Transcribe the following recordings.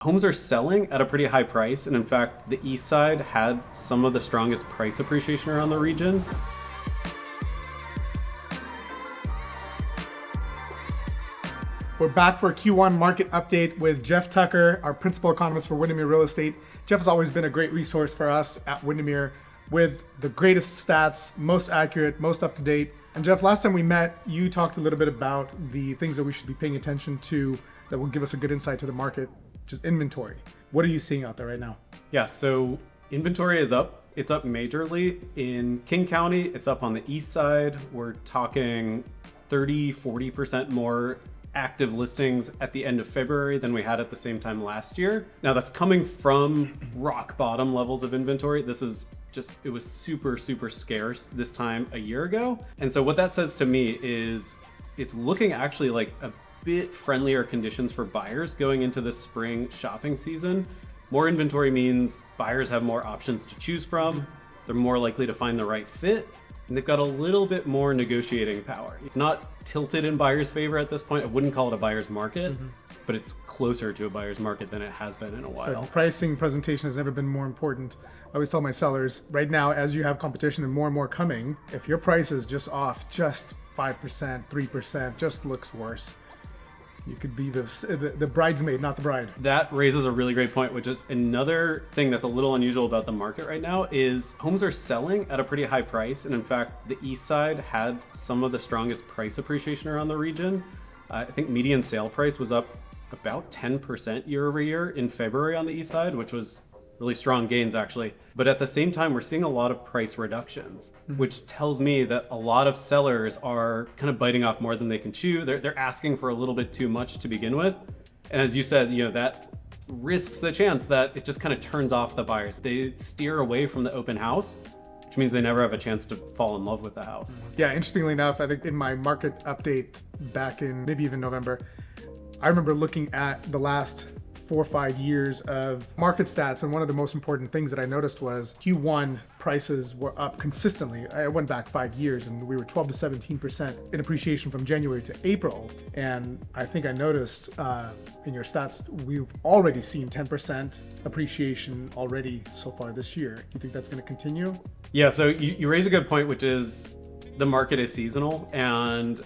Homes are selling at a pretty high price, and in fact, the Eastside had some of the strongest price appreciation around the region. We're back for a Q1 market update with Jeff Tucker, our principal economist for Windermere Real Estate. Jeff has always been a great resource for us at Windermere with the greatest stats, most accurate, most up to date. And Jeff, last time we met, you talked a little bit about the things that we should be paying attention to that will give us a good insight to the market, just inventory. What are you seeing out there right now? Yeah, so inventory is up. It's up majorly in King County. It's up on the east side. We're talking 40% more active listings at the end of February than we had at the same time last year. Now that's coming from rock bottom levels of inventory. It was super scarce this time a year ago. And so what that says to me is it's looking actually like a bit friendlier conditions for buyers going into the spring shopping season. More inventory means buyers have more options to choose from. They're more likely to find the right fit, and they've got a little bit more negotiating power. It's not tilted in buyers' favor at this point. I wouldn't call it a buyer's market, but it's closer to a buyer's market than it has been in a while. Pricing presentation has never been more important. I always tell my sellers, right now, as you have competition and more coming, if your price is just off just 5%, 3%, just looks worse. You could be the bridesmaid, not the bride. That raises a really great point, which is another thing that's a little unusual about the market right now is homes are selling at a pretty high price. And in fact, the east side had some of the strongest price appreciation around the region. I think median sale price was up about 10% year over year in February on the east side, which was really strong gains actually. But at the same time, we're seeing a lot of price reductions, which tells me that a lot of sellers are kind of biting off more than they can chew. They're asking for a little bit too much to begin with. And as you said, that risks the chance that it just kind of turns off the buyers. They steer away from the open house, which means they never have a chance to fall in love with the house. Yeah, interestingly enough, I think in my market update back in maybe even November, I remember looking at the last 4 or 5 years of market stats, and one of the most important things that I noticed was Q1 prices were up consistently. I went back 5 years and we were 12 to 17% in appreciation from January to April. And I think I noticed in your stats, we've already seen 10% appreciation already so far this year. You think that's going to continue? Yeah, so you raise a good point, which is the market is seasonal, and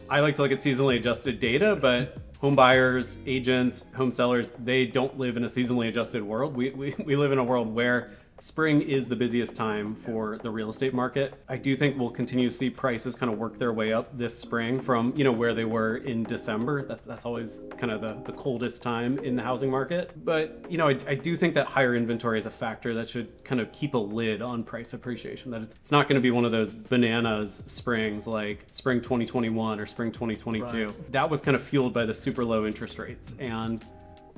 I like to look at seasonally adjusted data, but home buyers, agents, home sellers, they don't live in a seasonally adjusted world. We live in a world where spring is the busiest time for the real estate market. I do think we'll continue to see prices kind of work their way up this spring from where they were in December. That's always kind of the coldest time in the housing market. But I do think that higher inventory is a factor that should kind of keep a lid on price appreciation. That it's not going to be one of those bananas springs like spring 2021 or spring 2022. Right. That was kind of fueled by the super low interest rates, and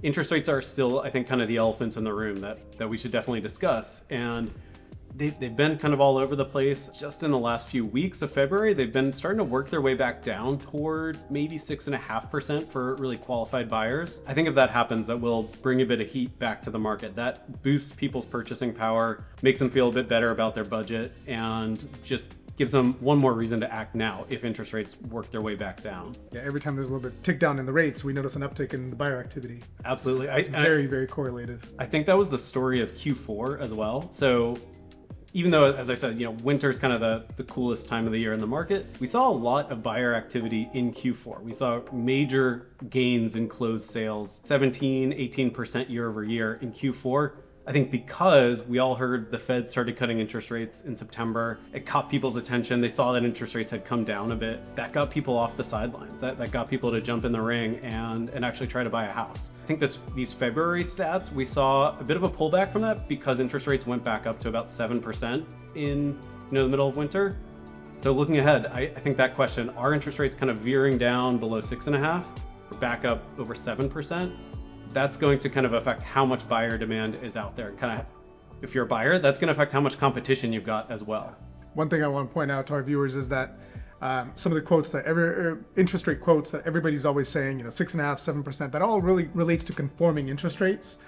interest rates are still, I think, kind of the elephant in the room that we should definitely discuss. And they've been kind of all over the place. Just in the last few weeks of February, they've been starting to work their way back down toward maybe 6.5% for really qualified buyers. I think if that happens, that will bring a bit of heat back to the market. That boosts people's purchasing power, makes them feel a bit better about their budget, and just gives them one more reason to act now if interest rates work their way back down. Yeah, every time there's a little bit tick down in the rates, we notice an uptick in the buyer activity. Absolutely. Very correlated. I think that was the story of Q4 as well. So even though, as I said, winter's kind of the coolest time of the year in the market, we saw a lot of buyer activity in Q4. We saw major gains in closed sales, 18% year over year in Q4. I think because we all heard the Fed started cutting interest rates in September, it caught people's attention. They saw that interest rates had come down a bit. That got people off the sidelines. That got people to jump in the ring and actually try to buy a house. I think these February stats, we saw a bit of a pullback from that because interest rates went back up to about 7% in the middle of winter. So looking ahead, I think that question, are interest rates kind of veering down below 6.5% or back up over 7%? That's going to kind of affect how much buyer demand is out there. Kind of, if you're a buyer, that's going to affect how much competition you've got as well. One thing I want to point out to our viewers is that some of the quotes that interest rate quotes that everybody's always saying, 6.5%, 7%, that all really relates to conforming interest rates,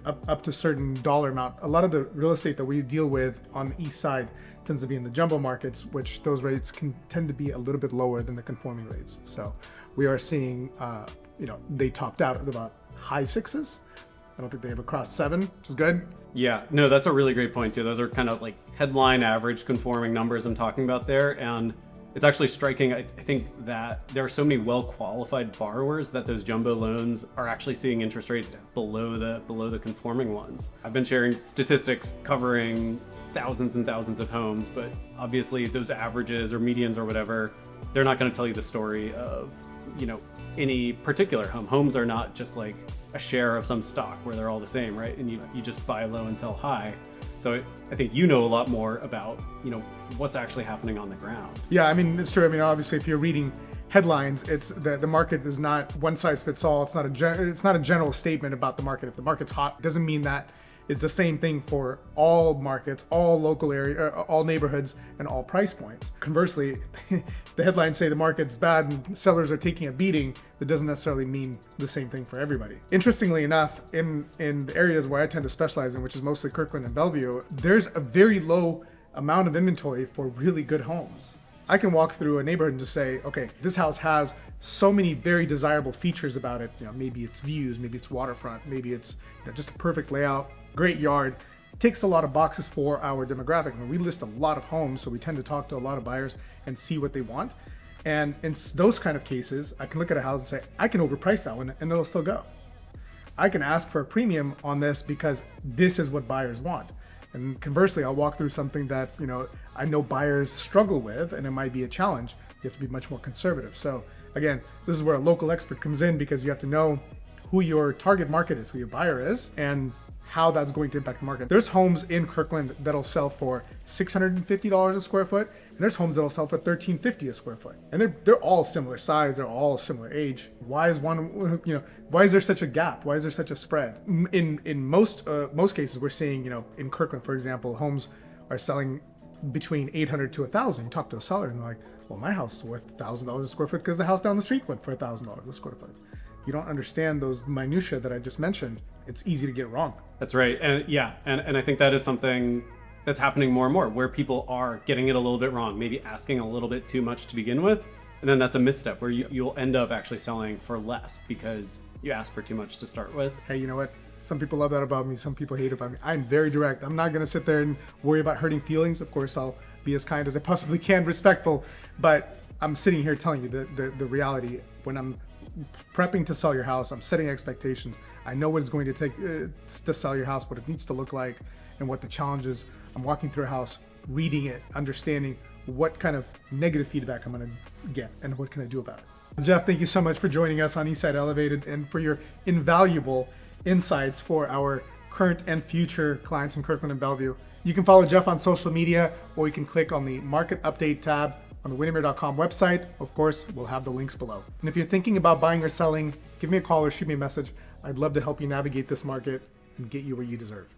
up to certain dollar amount. A lot of the real estate that we deal with on the east side tends to be in the jumbo markets, which those rates can tend to be a little bit lower than the conforming rates. So we are seeing, they topped out at about high sixes, I don't think they ever crossed 7, which is good. Yeah, no, that's a really great point too. Those are kind of like headline average conforming numbers I'm talking about there. And it's actually striking. I think that there are so many well-qualified borrowers that those jumbo loans are actually seeing interest rates below the conforming ones. I've been sharing statistics covering thousands and thousands of homes, but obviously those averages or medians or whatever, they're not going to tell you the story of, any particular home. Homes are not just like a share of some stock where they're all the same, right? And you just buy low and sell high. So I think a lot more about, what's actually happening on the ground. Yeah, I mean, it's true. I mean, obviously, if you're reading headlines, it's the market is not one size fits all. It's not a general statement about the market. If the market's hot, it doesn't mean that it's the same thing for all markets, all local area, all neighborhoods, and all price points. Conversely, the headlines say the market's bad and sellers are taking a beating. That doesn't necessarily mean the same thing for everybody. Interestingly enough, in the areas where I tend to specialize in, which is mostly Kirkland and Bellevue, there's a very low amount of inventory for really good homes. I can walk through a neighborhood and just say, okay, this house has so many very desirable features about it. Maybe it's views, maybe it's waterfront, maybe it's just a perfect layout, great yard. It ticks a lot of boxes for our demographic. I mean, we list a lot of homes, so we tend to talk to a lot of buyers and see what they want. And in those kind of cases, I can look at a house and say, I can overprice that one and it'll still go. I can ask for a premium on this because this is what buyers want. And conversely, I'll walk through something that, I know buyers struggle with, and it might be a challenge. You have to be much more conservative. So again, this is where a local expert comes in, because you have to know who your target market is, who your buyer is, and how that's going to impact the market. There's homes in Kirkland that'll sell for $650 a square foot, and there's homes that'll sell for $1,350 a square foot. And they're all similar size, they're all similar age. Why is why is there such a gap? Why is there such a spread? In most cases, we're seeing, in Kirkland, for example, homes are selling between $800 to $1,000. You talk to a seller and they're like, well, my house is worth $1,000 a square foot because the house down the street went for $1,000 a square foot. You don't understand those minutia that I just mentioned, it's easy to get wrong. That's right. And and I think that is something that's happening more and more, where people are getting it a little bit wrong, maybe asking a little bit too much to begin with. And then that's a misstep where you'll end up actually selling for less because you asked for too much to start with. Hey, you know what? Some people love that about me. Some people hate it about me. I'm very direct. I'm not going to sit there and worry about hurting feelings. Of course, I'll be as kind as I possibly can, respectful. But I'm sitting here telling you the reality. When I'm prepping to sell your house, I'm setting expectations. I know what it's going to take to sell your house, what it needs to look like, and what the challenges. I'm walking through a house, reading it, understanding what kind of negative feedback I'm going to get and what can I do about it. Jeff, thank you so much for joining us on Eastside Elevated and for your invaluable insights for our current and future clients in Kirkland and Bellevue. You can follow Jeff on social media, or you can click on the Market Update tab on the Windermere.com website. Of course, we'll have the links below. And if you're thinking about buying or selling, give me a call or shoot me a message. I'd love to help you navigate this market and get you what you deserve.